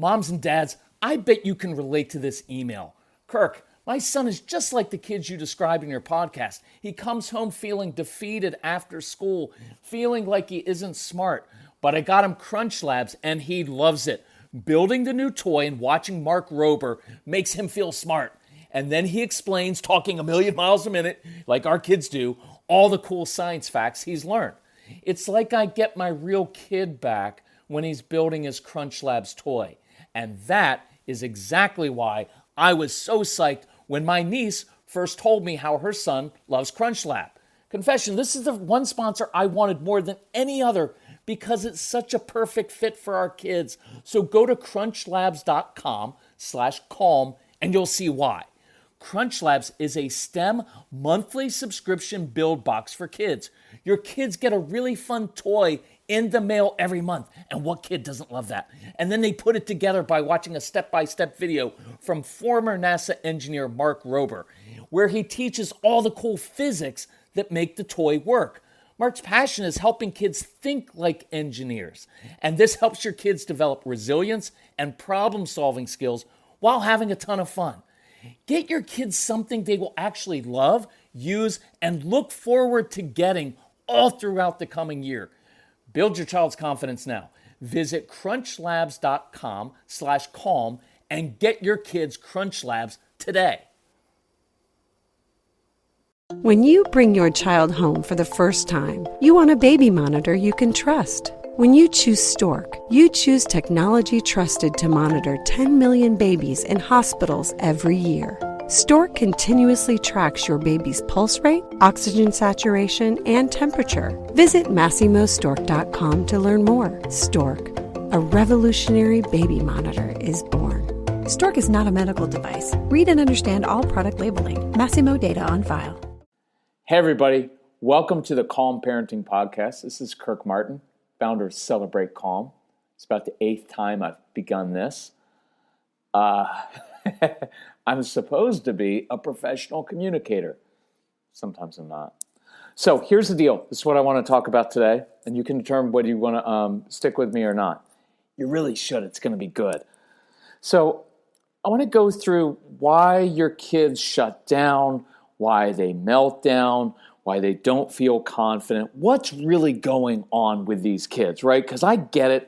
Moms and dads, I bet you can relate to this email. Kirk, my son is just like the kids you described in your podcast. He comes home feeling defeated after school, feeling like he isn't smart. But I got him Crunch Labs and he loves it. Building the new toy and watching Mark Rober makes him feel smart. And then he explains, talking a million miles a minute, like our kids do, all the cool science facts he's learned. It's like I get my real kid back when he's building his Crunch Labs toy. And that is exactly why I was so psyched when my niece first told me how her son loves Crunch Lab. Confession, this is the one sponsor I wanted more than any other because it's such a perfect fit for our kids. So go to crunchlabs.com/calm and you'll see why. Crunch Labs is a STEM monthly subscription build box for kids. Your kids get a really fun toy in the mail every month. And what kid doesn't love that? And then they put it together by watching a step-by-step video from former NASA engineer Mark Rober, where he teaches all the cool physics that make the toy work. Mark's passion is helping kids think like engineers. And this helps your kids develop resilience and problem-solving skills while having a ton of fun. Get your kids something they will actually love, use, and look forward to getting all throughout the coming year. Build your child's confidence now. Visit crunchlabs.com/calm and get your kids Crunch Labs today. When you bring your child home for the first time, you want a baby monitor you can trust. When you choose Stork, you choose technology trusted to monitor 10 million babies in hospitals every year. Stork continuously tracks your baby's pulse rate, oxygen saturation, and temperature. Visit MassimoStork.com to learn more. Stork, a revolutionary baby monitor, is born. Stork is not a medical device. Read and understand all product labeling. Massimo data on file. Hey everybody, welcome to the Calm Parenting Podcast. This is Kirk Martin, founder of Celebrate Calm. It's about the 8th time I've begun this. I'm supposed to be a professional communicator. Sometimes I'm not. So here's the deal. This is what I want to talk about today, and you can determine whether you want to stick with me or not. You really should. It's going to be good. So I want to go through why your kids shut down, why they melt down, why they don't feel confident, what's really going on with these kids, right? Because I get it.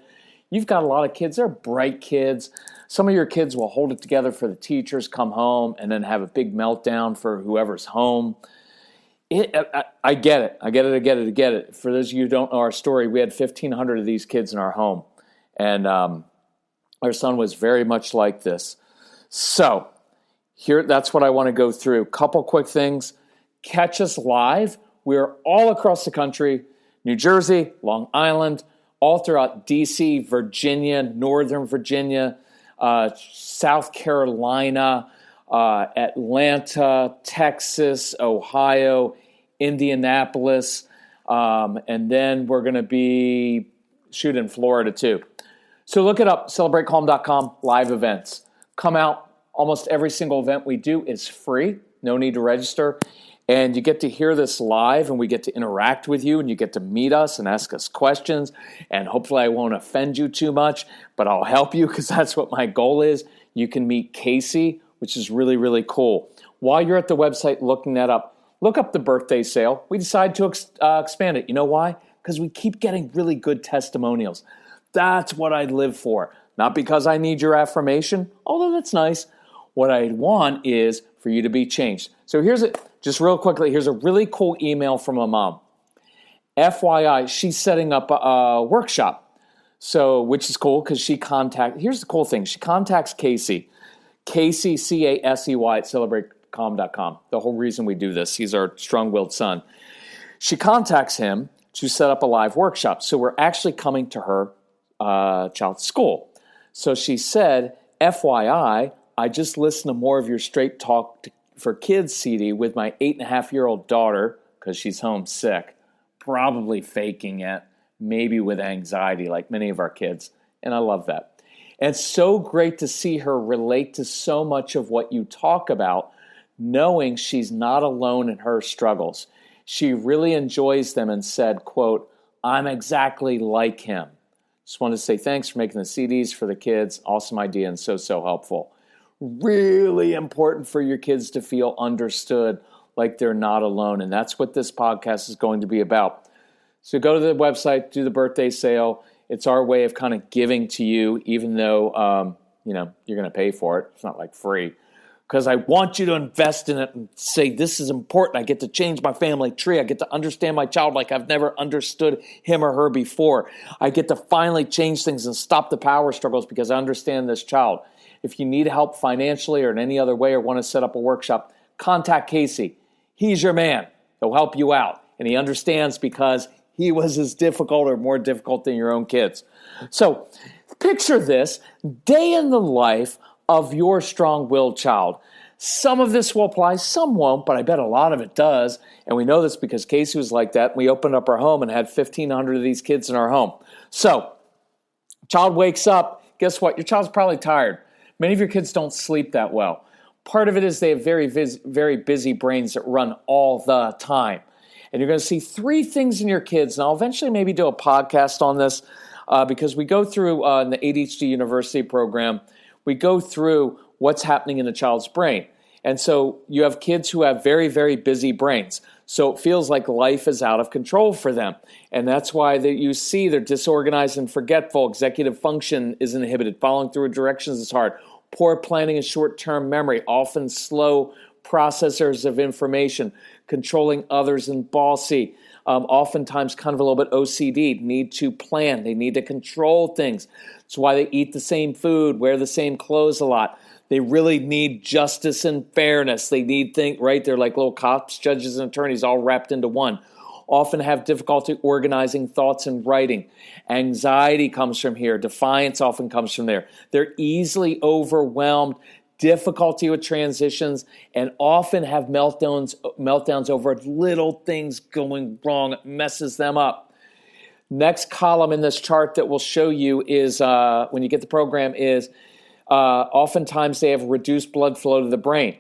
You've got a lot of kids. They're bright kids. Some of your kids will hold it together for the teachers, come home, and then have a big meltdown for whoever's home. I get it. I get it. For those of you who don't know our story, we had 1,500 of these kids in our home. And our son was very much like this. So that's what I want to go through. Couple quick things. Catch us live. We're all across the country, New Jersey, Long Island, all throughout D.C., Virginia, Northern Virginia, South Carolina, Atlanta, Texas, Ohio, Indianapolis, and then we're going to be in Florida too. So look it up, celebratecalm.com, live events. Come out. Almost every single event we do is free. No need to register. And you get to hear this live, and we get to interact with you, and you get to meet us and ask us questions. And hopefully I won't offend you too much, but I'll help you because that's what my goal is. You can meet Casey, which is really, really cool. While you're at the website looking that up, look up the birthday sale. We decided to expand it. You know why? Because we keep getting really good testimonials. That's what I live for. Not because I need your affirmation, although that's nice. What I want is for you to be changed. So just real quickly, here's a really cool email from a mom. FYI, she's setting up a workshop, which is cool because here's the cool thing. She contacts Casey, Casey, C-A-S-E-Y at celebratecalm.com. The whole reason we do this, he's our strong-willed son. She contacts him to set up a live workshop. So we're actually coming to her child's school. So she said, FYI, I just listened to more of your Straight Talk for Kids CD with my 8.5-year-old daughter, because she's homesick, probably faking it, maybe with anxiety like many of our kids. And I love that. And it's so great to see her relate to so much of what you talk about, knowing she's not alone in her struggles. She really enjoys them and said, quote, I'm exactly like him. Just wanted to say thanks for making the CDs for the kids. Awesome idea and so helpful. Really important for your kids to feel understood, like they're not alone. And that's what this podcast is going to be about. So go to the website, do the birthday sale. It's our way of kind of giving to you, even though, you're going to pay for it. It's not like free. Because I want you to invest in it and say, this is important. I get to change my family tree. I get to understand my child like I've never understood him or her before. I get to finally change things and stop the power struggles because I understand this child. If you need help financially or in any other way or want to set up a workshop, contact Casey. He's your man. He'll help you out. And he understands because he was as difficult or more difficult than your own kids. So picture this day in the life of your strong-willed child. Some of this will apply, some won't, but I bet a lot of it does. And we know this because Casey was like that. We opened up our home and had 1,500 of these kids in our home. So, child wakes up. Guess what? Your child's probably tired. Many of your kids don't sleep that well. Part of it is they have very busy brains that run all the time. And you're going to see 3 things in your kids. And I'll eventually maybe do a podcast on this because we go through in the ADHD University program, we go through what's happening in a child's brain. And so you have kids who have very busy brains. So it feels like life is out of control for them. And that's why you see they're disorganized and forgetful. Executive function is inhibited. Following through directions is hard. Poor planning and short-term memory. Often slow processors of information. Controlling others and bossy. Oftentimes kind of a little bit OCD, need to plan. They need to control things. That's why they eat the same food, wear the same clothes a lot. They really need justice and fairness. They need things, right? They're like little cops, judges, and attorneys all wrapped into one. Often have difficulty organizing thoughts and writing. Anxiety comes from here. Defiance often comes from there. They're easily overwhelmed. Difficulty with transitions, and often have meltdowns over little things going wrong. It messes them up. Next column in this chart that we'll show you is, when you get the program, is oftentimes they have reduced blood flow to the brain.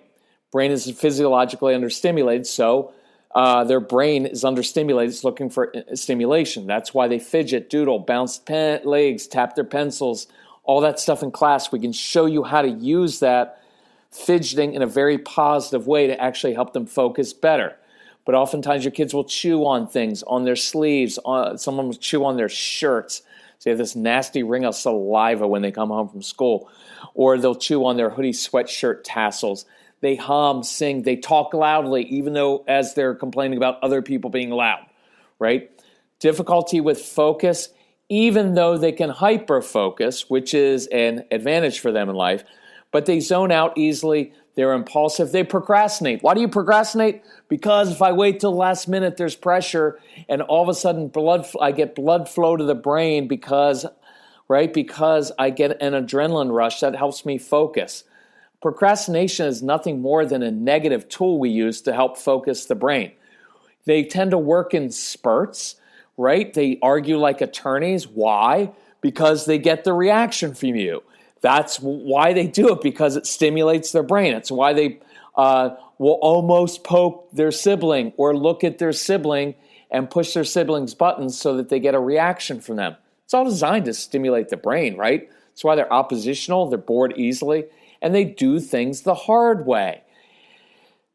Brain is physiologically understimulated, so their brain is understimulated. It's looking for stimulation. That's why they fidget, doodle, bounce legs, tap their pencils, all that stuff in class. We can show you how to use that fidgeting in a very positive way to actually help them focus better. But oftentimes your kids will chew on things, on their sleeves. Someone will chew on their shirts. So you have this nasty ring of saliva when they come home from school. Or they'll chew on their hoodie sweatshirt tassels. They hum, sing, they talk loudly, even though as they're complaining about other people being loud, right? Difficulty with focus, even though they can hyper-focus, which is an advantage for them in life, but they zone out easily, they're impulsive, they procrastinate. Why do you procrastinate? Because if I wait till the last minute, there's pressure, and all of a sudden I get blood flow to the brain because I get an adrenaline rush that helps me focus. Procrastination is nothing more than a negative tool we use to help focus the brain. They tend to work in spurts, right? They argue like attorneys. Why? Because they get the reaction from you. That's why they do it, because it stimulates their brain. It's why they will almost poke their sibling or look at their sibling and push their sibling's buttons so that they get a reaction from them. It's all designed to stimulate the brain, right? That's why they're oppositional, they're bored easily, and they do things the hard way.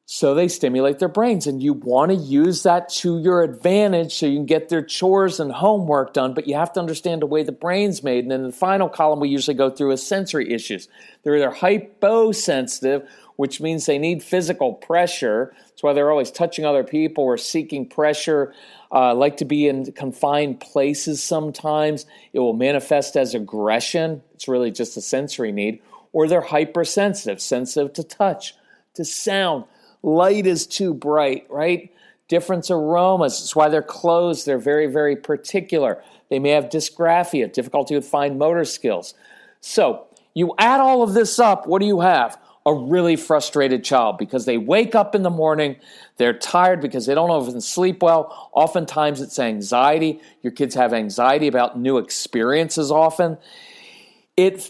So they stimulate their brains, and you want to use that to your advantage so you can get their chores and homework done, but you have to understand the way the brain's made. And in the final column we usually go through is sensory issues. They're either hyposensitive, which means they need physical pressure. That's why they're always touching other people or seeking pressure, like to be in confined places sometimes. It will manifest as aggression. It's really just a sensory need. Or they're hypersensitive, sensitive to touch, to sound. Light is too bright, right? Different aromas. That's why their clothes, they're very particular. They may have dysgraphia, difficulty with fine motor skills. So you add all of this up, what do you have? A really frustrated child because they wake up in the morning, they're tired because they don't often sleep well. Oftentimes it's anxiety. Your kids have anxiety about new experiences often.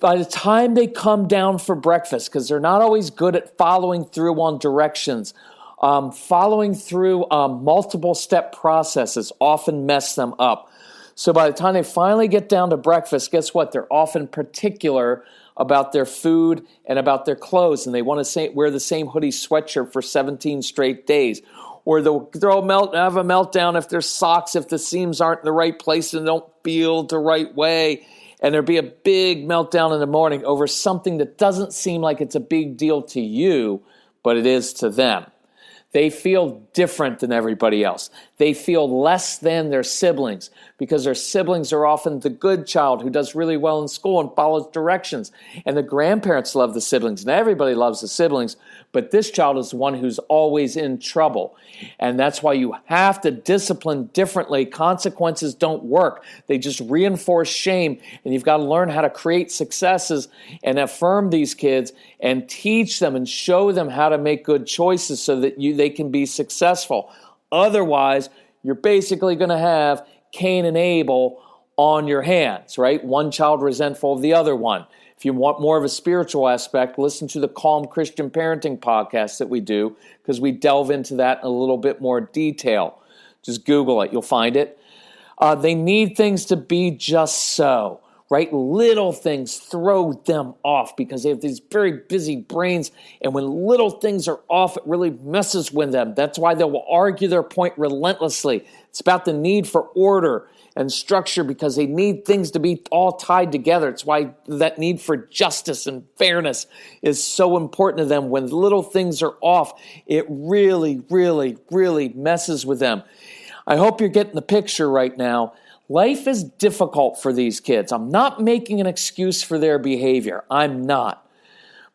By the time they come down for breakfast, because they're not always good at following through on directions, following through multiple step processes often mess them up. So by the time they finally get down to breakfast, guess what? They're often particular about their food and about their clothes, and they want to wear the same hoodie sweatshirt for 17 straight days. Or they'll have a meltdown if the seams aren't in the right place and don't feel the right way. And there'll be a big meltdown in the morning over something that doesn't seem like it's a big deal to you, but it is to them. They feel different than everybody else. They feel less than their siblings because their siblings are often the good child who does really well in school and follows directions. And the grandparents love the siblings, and everybody loves the siblings, but this child is the one who's always in trouble. And that's why you have to discipline differently. Consequences don't work. They just reinforce shame, and you've got to learn how to create successes and affirm these kids and teach them and show them how to make good choices so that they can be successful. Otherwise, you're basically going to have Cain and Abel on your hands, right? One child resentful of the other one. If you want more of a spiritual aspect, listen to the Calm Christian Parenting podcast that we do, because we delve into that in a little bit more detail. Just Google it. You'll find it. They need things to be just so, right? Little things throw them off because they have these very busy brains, and when little things are off, it really messes with them. That's why they will argue their point relentlessly. It's about the need for order and structure because they need things to be all tied together. It's why that need for justice and fairness is so important to them. When little things are off, it really, really, really messes with them. I hope you're getting the picture right now. Life is difficult for these kids. I'm not making an excuse for their behavior. I'm not.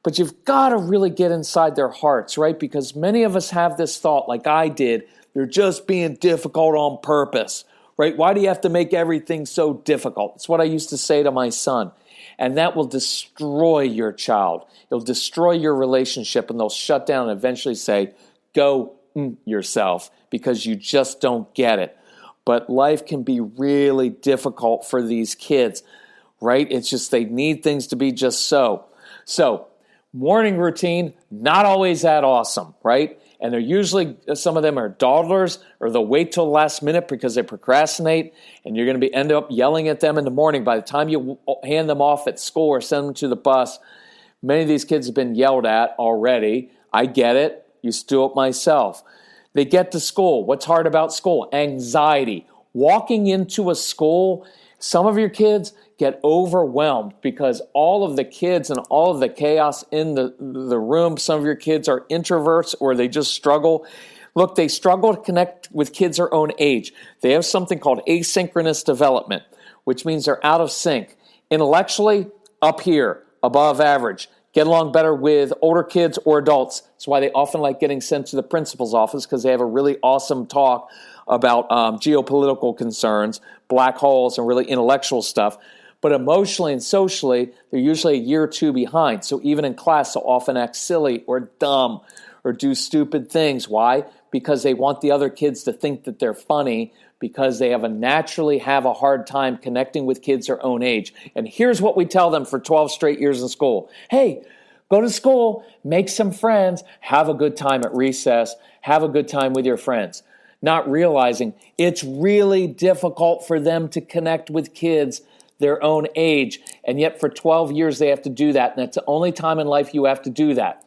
But you've got to really get inside their hearts, right? Because many of us have this thought, like I did, they're just being difficult on purpose, right? Why do you have to make everything so difficult? It's what I used to say to my son. And that will destroy your child. It'll destroy your relationship, and they'll shut down and eventually say, go yourself, because you just don't get it. But life can be really difficult for these kids, right? It's just they need things to be just so. So, morning routine, not always that awesome, right? And they're usually, some of them are dawdlers, or they'll wait till the last minute because they procrastinate, and you're going to end up yelling at them in the morning. By the time you hand them off at school or send them to the bus, many of these kids have been yelled at already. I get it. Used to do it myself. They get to school. What's hard about school? Anxiety. Walking into a school, some of your kids get overwhelmed because all of the kids and all of the chaos in the room, some of your kids are introverts or they just struggle. Look, they struggle to connect with kids their own age. They have something called asynchronous development, which means they're out of sync. Intellectually, up here, above average. Get along better with older kids or adults. That's why they often like getting sent to the principal's office, because they have a really awesome talk about geopolitical concerns, black holes, and really intellectual stuff. But emotionally and socially, they're usually a year or two behind. So even in class, they'll often act silly or dumb or do stupid things. Why? Because they want the other kids to think that they're funny, because they naturally have a hard time connecting with kids their own age. And here's what we tell them for 12 straight years in school. Hey, go to school, make some friends, have a good time at recess, have a good time with your friends. Not realizing it's really difficult for them to connect with kids their own age. And yet for 12 years they have to do that. And that's the only time in life you have to do that.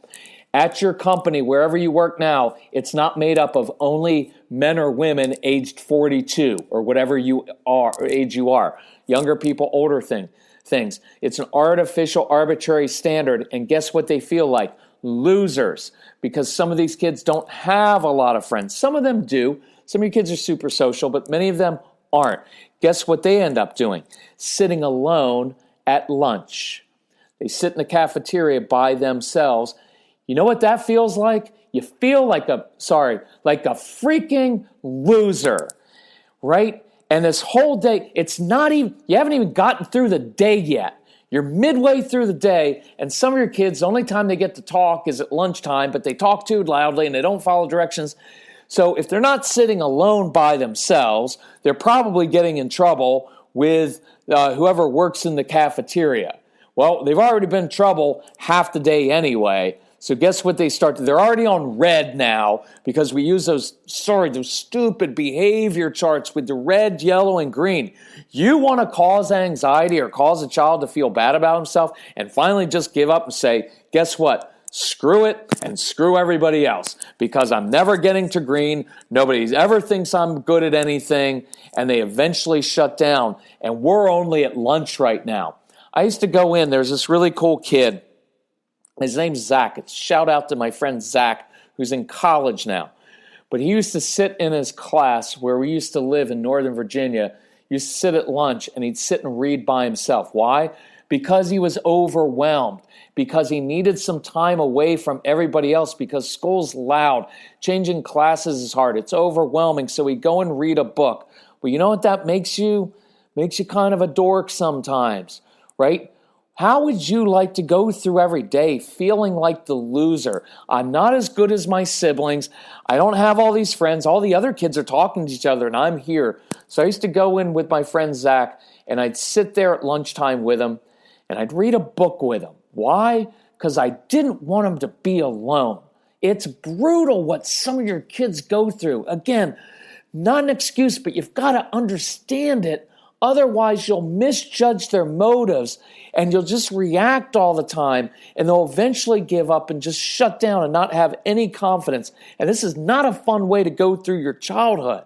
At your company, wherever you work now, it's not made up of only men or women aged 42 or whatever you are, or age you are. Younger people, older things. It's an artificial, arbitrary standard. And guess what they feel like? Losers. Because some of these kids don't have a lot of friends. Some of them do. Some of your kids are super social, but many of them aren't. Guess what they end up doing? Sitting alone at lunch. They sit in the cafeteria by themselves. You know what that feels like? You feel like a freaking loser, right? And this whole day, you haven't even gotten through the day yet. You're midway through the day, and some of your kids, the only time they get to talk is at lunchtime, but they talk too loudly and they don't follow directions. So if they're not sitting alone by themselves, they're probably getting in trouble with whoever works in the cafeteria. Well, they've already been in trouble half the day anyway. So guess what they start to, they're already on red now because we use those stupid behavior charts with the red, yellow, and green. You want to cause anxiety or cause a child to feel bad about himself and finally just give up and say, guess what? Screw it and screw everybody else because I'm never getting to green. Nobody ever thinks I'm good at anything, and they eventually shut down. And we're only at lunch right now. I used to go in. There's this really cool kid. His name's Zach. It's shout out to my friend Zach, who's in college now. But he used to sit in his class where we used to live in Northern Virginia. He used to sit at lunch, and he'd sit and read by himself. Why? Because he was overwhelmed, because he needed some time away from everybody else, because school's loud. Changing classes is hard. It's overwhelming. So he'd go and read a book. Well, you know what that makes you? Makes you kind of a dork sometimes, right? How would you like to go through every day feeling like the loser? I'm not as good as my siblings. I don't have all these friends. All the other kids are talking to each other, and I'm here. So I used to go in with my friend Zach, and I'd sit there at lunchtime with him, and I'd read a book with him. Why? Because I didn't want him to be alone. It's brutal what some of your kids go through. Again, not an excuse, but you've got to understand it. Otherwise, you'll misjudge their motives and you'll just react all the time, and they'll eventually give up and just shut down and not have any confidence. And this is not a fun way to go through your childhood.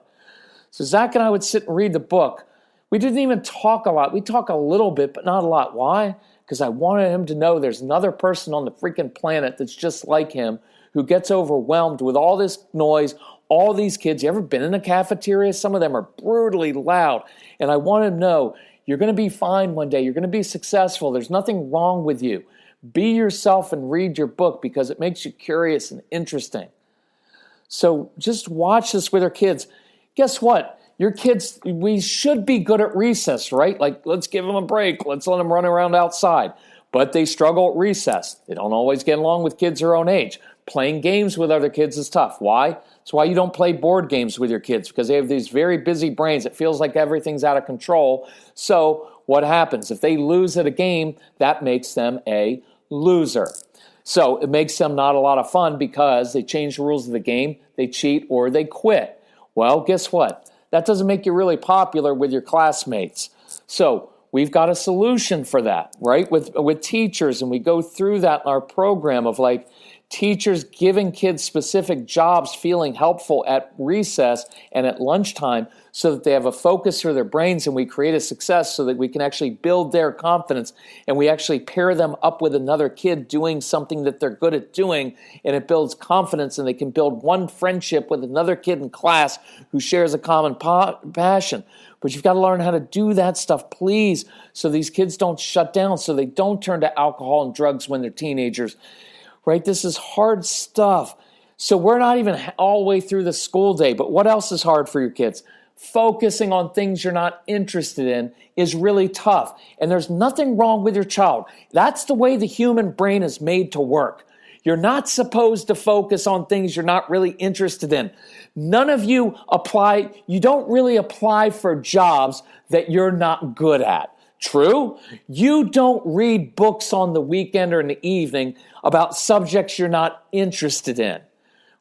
So Zach and I would sit and read the book. We didn't even talk a lot. We talk a little bit, but not a lot. Why? Because I wanted him to know there's another person on the freaking planet that's just like him who gets overwhelmed with all this noise, all these kids. You ever been in a cafeteria? Some of them are brutally loud. And I want him to know you're going to be fine one day. You're going to be successful. There's nothing wrong with you. Be yourself and read your book because it makes you curious and interesting. So just watch this with our kids. Guess what? Your kids, we should be good at recess, right? Like, let's give them a break. Let's let them run around outside. But they struggle at recess. They don't always get along with kids their own age. Playing games with other kids is tough. Why? That's why you don't play board games with your kids, because they have these very busy brains. It feels like everything's out of control. So what happens? If they lose at a game, that makes them a loser. So it makes them not a lot of fun because they change the rules of the game, they cheat, or they quit. Well, guess what? That doesn't make you really popular with your classmates. So we've got a solution for that, right? With teachers, and we go through that in our program of like teachers giving kids specific jobs, feeling helpful at recess and at lunchtime so that they have a focus for their brains, and we create a success so that we can actually build their confidence, and we actually pair them up with another kid doing something that they're good at doing, and it builds confidence, and they can build one friendship with another kid in class who shares a common passion. But you've got to learn how to do that stuff, please, so these kids don't shut down, so they don't turn to alcohol and drugs when they're teenagers, right? This is hard stuff. So we're not even all the way through the school day, but what else is hard for your kids? Focusing on things you're not interested in is really tough. And there's nothing wrong with your child. That's the way the human brain is made to work. You're not supposed to focus on things you're not really interested in. None of you don't really apply for jobs that you're not good at. True? You don't read books on the weekend or in the evening about subjects you're not interested in,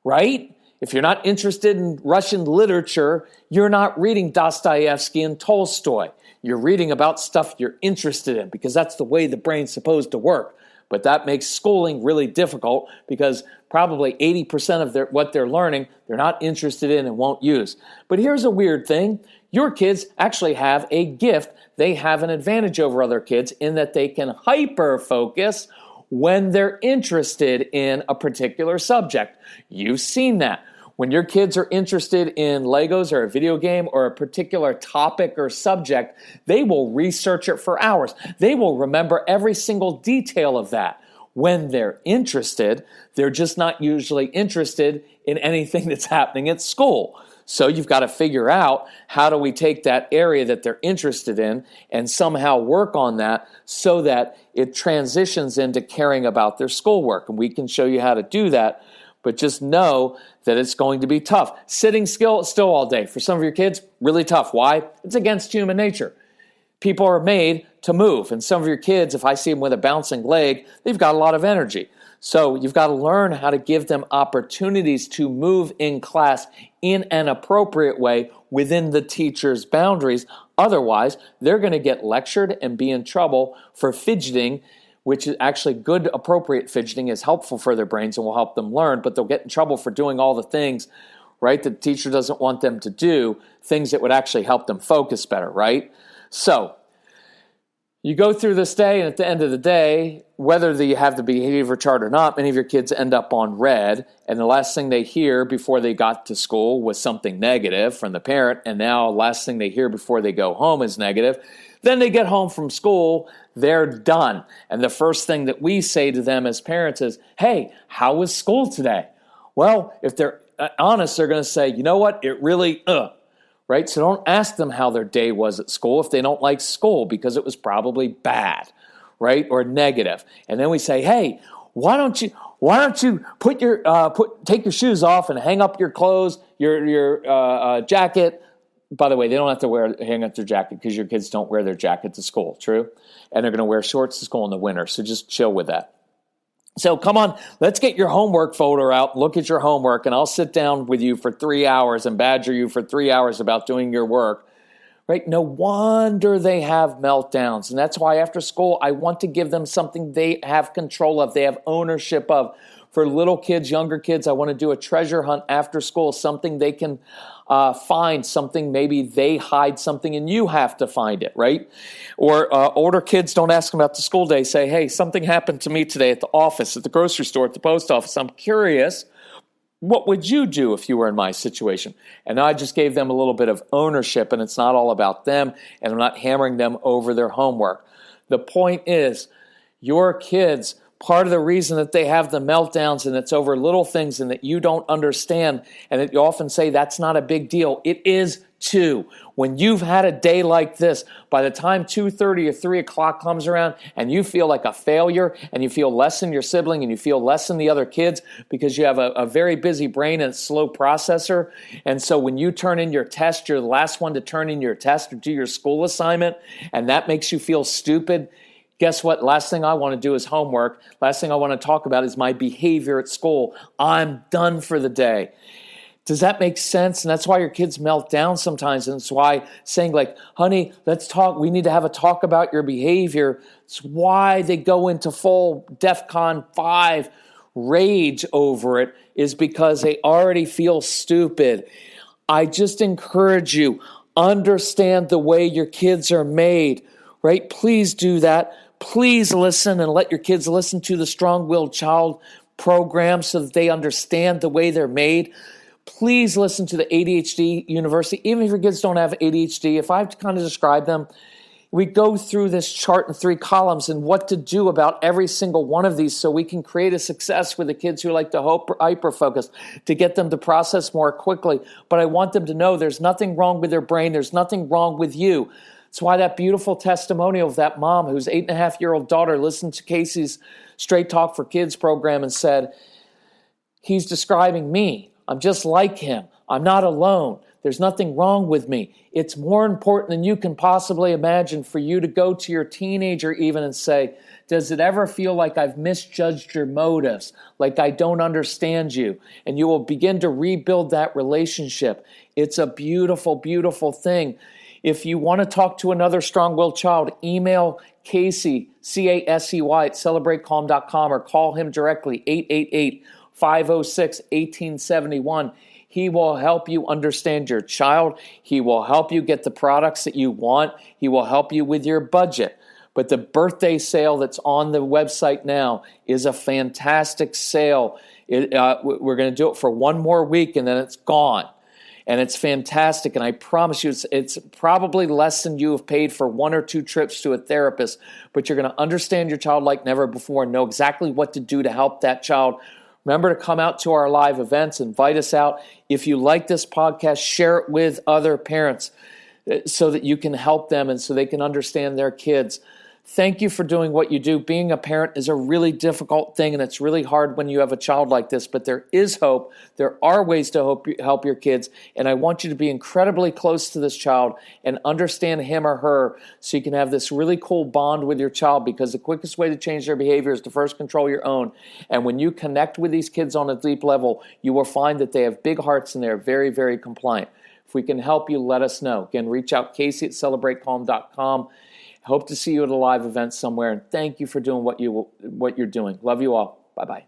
right? If you're not interested in Russian literature, you're not reading Dostoevsky and Tolstoy. You're reading about stuff you're interested in because that's the way the brain's supposed to work. But that makes schooling really difficult because probably 80% of what they're learning, they're not interested in and won't use. But here's a weird thing. Your kids actually have a gift. They have an advantage over other kids in that they can hyper-focus when they're interested in a particular subject. You've seen that. When your kids are interested in Legos or a video game or a particular topic or subject, they will research it for hours. They will remember every single detail of that. When they're interested, they're just not usually interested in anything that's happening at school. So you've got to figure out how do we take that area that they're interested in and somehow work on that so that it transitions into caring about their schoolwork. And we can show you how to do that, but just know that it's going to be tough. Sitting still all day, for some of your kids, really tough. Why? It's against human nature. people are made to move. And some of your kids, if I see them with a bouncing leg, they've got a lot of energy. So you've got to learn how to give them opportunities to move in class in an appropriate way within the teacher's boundaries. Otherwise, they're going to get lectured and be in trouble for fidgeting, which is actually good, appropriate fidgeting is helpful for their brains and will help them learn, but they'll get in trouble for doing all the things, right, that the teacher doesn't want them to do, things that would actually help them focus better, right? So you go through this day, and at the end of the day, whether you have the behavior chart or not, many of your kids end up on red, and the last thing they hear before they got to school was something negative from the parent, and now the last thing they hear before they go home is negative. Then they get home from school, they're done. And the first thing that we say to them as parents is, hey, how was school today? Well, if they're honest, they're going to say, you know what, it really, right? So don't ask them how their day was at school if they don't like school, because it was probably bad, right? Or negative. And then we say, hey, why don't you take your shoes off and hang up your clothes, your jacket. By the way, they don't have to hang up their jacket because your kids don't wear their jacket to school, true? And they're going to wear shorts to school in the winter, so just chill with that. So come on, let's get your homework folder out, look at your homework, and I'll sit down with you for 3 hours and badger you for 3 hours about doing your work, right? No wonder they have meltdowns. And that's why after school, I want to give them something they have control of, they have ownership of. For little kids, younger kids, I want to do a treasure hunt after school, something they can find, something maybe they hide something and you have to find it, right? Or older kids, don't ask them about the school day. Say, hey, something happened to me today at the office, at the grocery store, at the post office. I'm curious, what would you do if you were in my situation? And I just gave them a little bit of ownership, and it's not all about them, and I'm not hammering them over their homework. The point is, your kids, part of the reason that they have the meltdowns and it's over little things and that you don't understand and that you often say that's not a big deal. It is too. When you've had a day like this, by the time 2:30 or 3 o'clock comes around and you feel like a failure and you feel less than your sibling and you feel less than the other kids because you have a very busy brain and a slow processor. And so when you turn in your test, you're the last one to turn in your test or do your school assignment, and that makes you feel stupid. Guess what? Last thing I want to do is homework. Last thing I want to talk about is my behavior at school. I'm done for the day. Does that make sense? And that's why your kids melt down sometimes. And it's why saying like, honey, let's talk. We need to have a talk about your behavior. It's why they go into full DEFCON 5 rage over it, is because they already feel stupid. I just encourage you, understand the way your kids are made, right? Please do that. Please listen and let your kids listen to the Strong-Willed Child program so that they understand the way they're made. Please listen to the ADHD University. Even if your kids don't have ADHD, if I have to kind of describe them, we go through this chart in 3 columns and what to do about every single one of these so we can create a success with the kids who like to hyper-focus, to get them to process more quickly. But I want them to know there's nothing wrong with their brain. There's nothing wrong with you. It's why that beautiful testimonial of that mom whose 8.5-year-old daughter listened to Casey's Straight Talk for Kids program and said, he's describing me. I'm just like him. I'm not alone. There's nothing wrong with me. It's more important than you can possibly imagine for you to go to your teenager even and say, does it ever feel like I've misjudged your motives, like I don't understand you? And you will begin to rebuild that relationship. It's a beautiful, beautiful thing. If you want to talk to another strong-willed child, email Casey, C-A-S-E-Y, at celebratecalm.com or call him directly, 888-506-1871. He will help you understand your child. He will help you get the products that you want. He will help you with your budget. But the birthday sale that's on the website now is a fantastic sale. We're going to do it for one more week and then it's gone. And it's fantastic, and I promise you it's probably less than you have paid for 1 or 2 trips to a therapist, but you're going to understand your child like never before and know exactly what to do to help that child. Remember to come out to our live events, invite us out. If you like this podcast, share it with other parents so that you can help them and so they can understand their kids. Thank you for doing what you do. Being a parent is a really difficult thing, and it's really hard when you have a child like this, but there is hope. There are ways to help your kids, and I want you to be incredibly close to this child and understand him or her so you can have this really cool bond with your child, because the quickest way to change their behavior is to first control your own. And when you connect with these kids on a deep level, you will find that they have big hearts and they're very, very compliant. If we can help you, let us know. Again, reach out, Casey@CelebrateCalm.com. Hope to see you at a live event somewhere, and thank you for doing what you're doing. Love you all. Bye-bye.